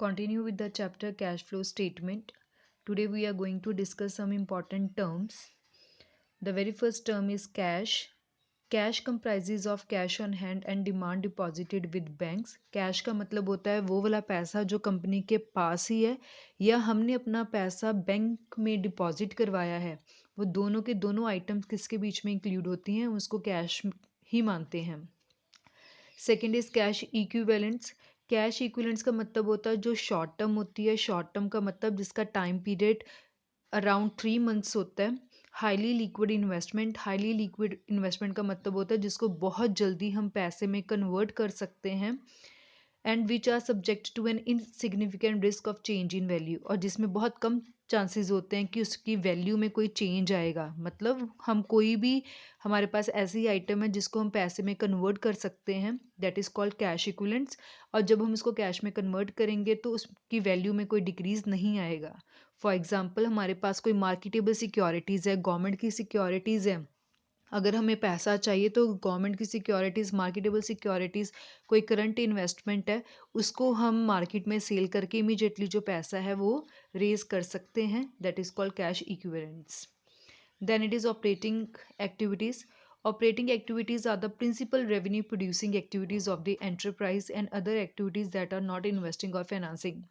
Continue with the chapter cash flow statement. Today we are going to discuss some important terms. The very first term is cash. Cash comprises of cash on hand and demand deposited with banks. Cash का मतलब होता है वो वाला पैसा जो company के पास ही है या हमने अपना पैसा बैंक में डिपॉजिट करवाया है, वो दोनों के दोनों आइटम्स किसके बीच में इंक्लूड होती हैं, उसको कैश ही मानते हैं. Second is cash equivalents. Cash equivalents का मतलब होता है जो शॉर्ट टर्म होती है. शॉर्ट टर्म का मतलब जिसका टाइम पीरियड अराउंड 3 मंथ्स होता है. Highly liquid investment. Highly liquid investment का मतलब होता है जिसको बहुत जल्दी हम पैसे में कन्वर्ट कर सकते हैं. And which are subject to an insignificant risk of change in value. और जिसमें बहुत कम चांसेस होते हैं कि उसकी वैल्यू में कोई चेंज आएगा. मतलब हम कोई भी हमारे पास ऐसी आइटम है जिसको हम पैसे में कन्वर्ट कर सकते हैं, that is called cash equivalents. और जब हम इसको कैश में कन्वर्ट करेंगे तो उसकी वैल्यू में कोई डिक्रीज नहीं आएगा. फॉर एग्जाम्पल हमारे पास कोई मार्केटेबल सिक्योरिटीज़ है, गवर्नमेंट की सिक्योरिटीज़ है. अगर हमें पैसा चाहिए तो गवर्नमेंट की सिक्योरिटीज़, मार्केटेबल सिक्योरिटीज़, कोई करंट इन्वेस्टमेंट है, उसको हम मार्केट में सेल करके इमीडिएटली जो पैसा है वो रेज कर सकते हैं. That is called cash equivalents. Then it is operating activities. Operating activities are the principal revenue producing activities of the enterprise and other activities that are not investing or financing.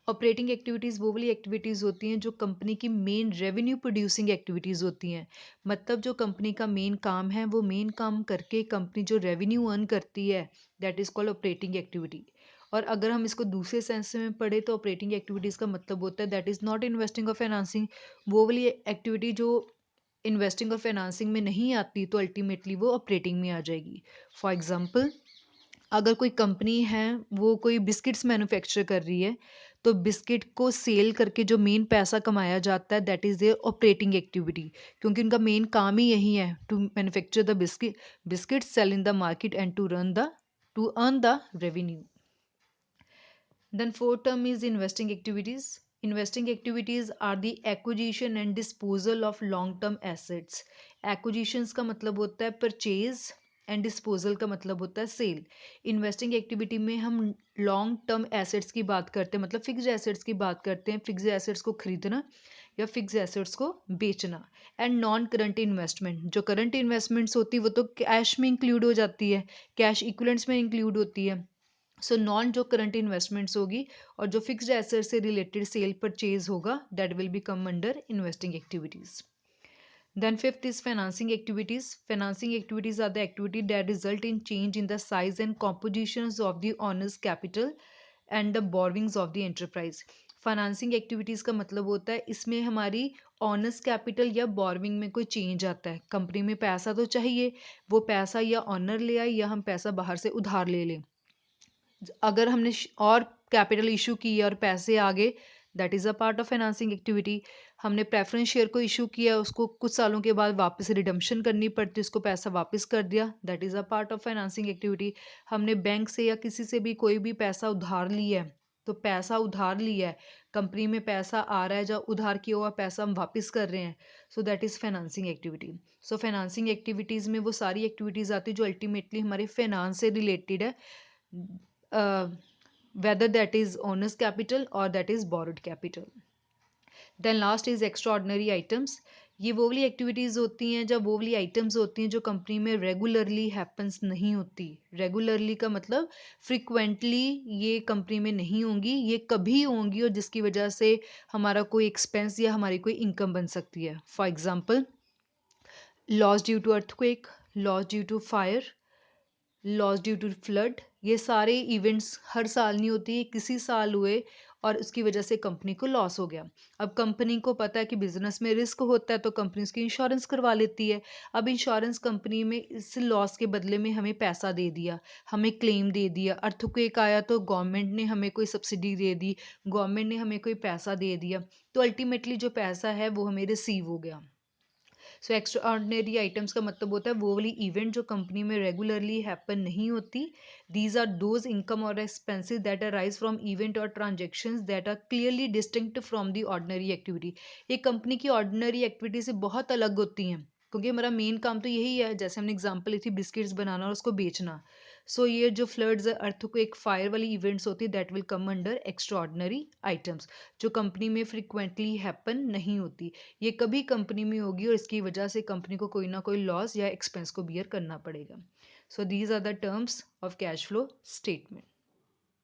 Operating activities वो वाली activities होती हैं जो company की main revenue producing activities होती हैं. मतलब जो कंपनी का मेन काम है वो मेन काम करके कंपनी जो रेवेन्यू अर्न करती है, that is called operating activity. और अगर हम इसको दूसरे सेंस में पढ़े तो ऑपरेटिंग एक्टिविटीज़ का मतलब होता है दैट इज़ नॉट इन्वेस्टिंग और फाइनेंसिंग. वो वाली एक्टिविटी जो इन्वेस्टिंग और फाइनेंसिंग में नहीं आती तो अल्टीमेटली वो ऑपरेटिंग में आ जाएगी. फॉर एग्जांपल अगर कोई कंपनी है वो कोई बिस्किट्स मैन्युफैक्चर कर रही है, तो बिस्किट को सेल करके जो मेन पैसा कमाया जाता है that is their operating activity. क्योंकि उनका मेन काम ही यही है to manufacture the biscuit sell in the market and to earn the revenue. Then fourth term is investing activities. Investing activities are the acquisition and disposal of long-term assets. Acquisitions का मतलब होता है purchase and disposal का मतलब होता है cell. Investing activity में हम लॉन्ग टर्म एसेट्स की बात करते हैं, मतलब फिक्स्ड एसेट्स की बात करते हैं. फिक्स्ड एसेट्स को खरीदना या फिक्स्ड एसेट्स को बेचना. एंड नॉन करंट इन्वेस्टमेंट, जो करंट इन्वेस्टमेंट्स होती है वो तो कैश में इंक्लूड हो जाती है, कैश इक्विवेलेंट्स में इंक्लूड होती है. सो नॉन जो करंट इन्वेस्टमेंट्स होगी और जो फिक्स्ड एसेट से रिलेटेड सेल परचेज होगा that will be come under investing activities. Then fifth is financing activities. Financing activities are the activity that result in change in the size and compositions of the owner's capital and the borrowings of the enterprise. Financing activities का मतलब होता है इसमें हमारी honours capital या borrowing में कोई change आता है. कंपनी में पैसा तो चाहिए, वो पैसा या ऑनर ले आए या हम पैसा बाहर से उधार ले लें. अगर हमने और कैपिटल इशू की और पैसे आ गए, that is a part of financing activity. हमने प्रेफरेंस शेयर को इशू किया, उसको कुछ सालों के बाद वापस रिडम्पशन करनी पड़ती, उसको पैसा वापस कर दिया, that is a part of financing activity. हमने बैंक से या किसी से भी कोई भी पैसा उधार लिया है, तो पैसा उधार लिया है, कंपनी में पैसा आ रहा है, जब उधार किया हुआ पैसा हम वापस कर रहे हैं, so that is financing activity. So financing activities में वो सारी एक्टिविटीज़ आती है जो अल्टीमेटली हमारे फाइनेंस से रिलेटेड है, whether that is owner's capital or that is borrowed capital. Then last is extraordinary items. ये वो वाली एक्टिविटीज़ होती हैं जब वो वाली आइटम्स होती हैं जो कंपनी में रेगुलरली हैपन्स नहीं होती. रेगुलरली का मतलब फ्रिक्वेंटली ये कंपनी में नहीं होंगी, ये कभी होंगी और जिसकी वजह से हमारा कोई एक्सपेंस या हमारी कोई इनकम बन सकती है. For example loss due to earthquake, loss due to fire, loss due to flood. ये सारे इवेंट्स हर साल नहीं होती, किसी साल हुए और उसकी वजह से कंपनी को लॉस हो गया. अब कंपनी को पता है कि बिजनेस में रिस्क होता है तो कंपनी उसकी इंश्योरेंस करवा लेती है. अब इंश्योरेंस कंपनी में इस लॉस के बदले में हमें पैसा दे दिया, हमें क्लेम दे दिया. अर्थक्वेक आया तो गवर्नमेंट ने हमें कोई सब्सिडी दे दी, गवर्नमेंट ने हमें कोई पैसा दे दिया, तो अल्टीमेटली जो पैसा है वो हमें रिसीव हो गया. सो एक्स्ट्राऑर्डिनरी आइटम्स का मतलब होता है वो वाली इवेंट जो कंपनी में रेगुलरली हैपन नहीं होती. दीज आर दोज इनकम और expenses that arise from event और transactions that are clearly distinct from the ordinary activity. ये कंपनी की ऑर्डिनरी एक्टिविटी से बहुत अलग होती हैं क्योंकि हमारा मेन काम तो यही है, जैसे हमने एग्जांपल ली थी बिस्किट्स बनाना और उसको बेचना. सो ये जो फ्लड्स अर्थक्वेक फायर वाली इवेंट्स होती है that will come under extraordinary items, जो कंपनी में फ्रिक्वेंटली हैपन नहीं होती। ये कभी कंपनी में होगी और इसकी वजह से कंपनी को कोई ना कोई लॉस या एक्सपेंस को बियर करना पड़ेगा। So these are the terms of cash flow statement.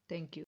Thank you.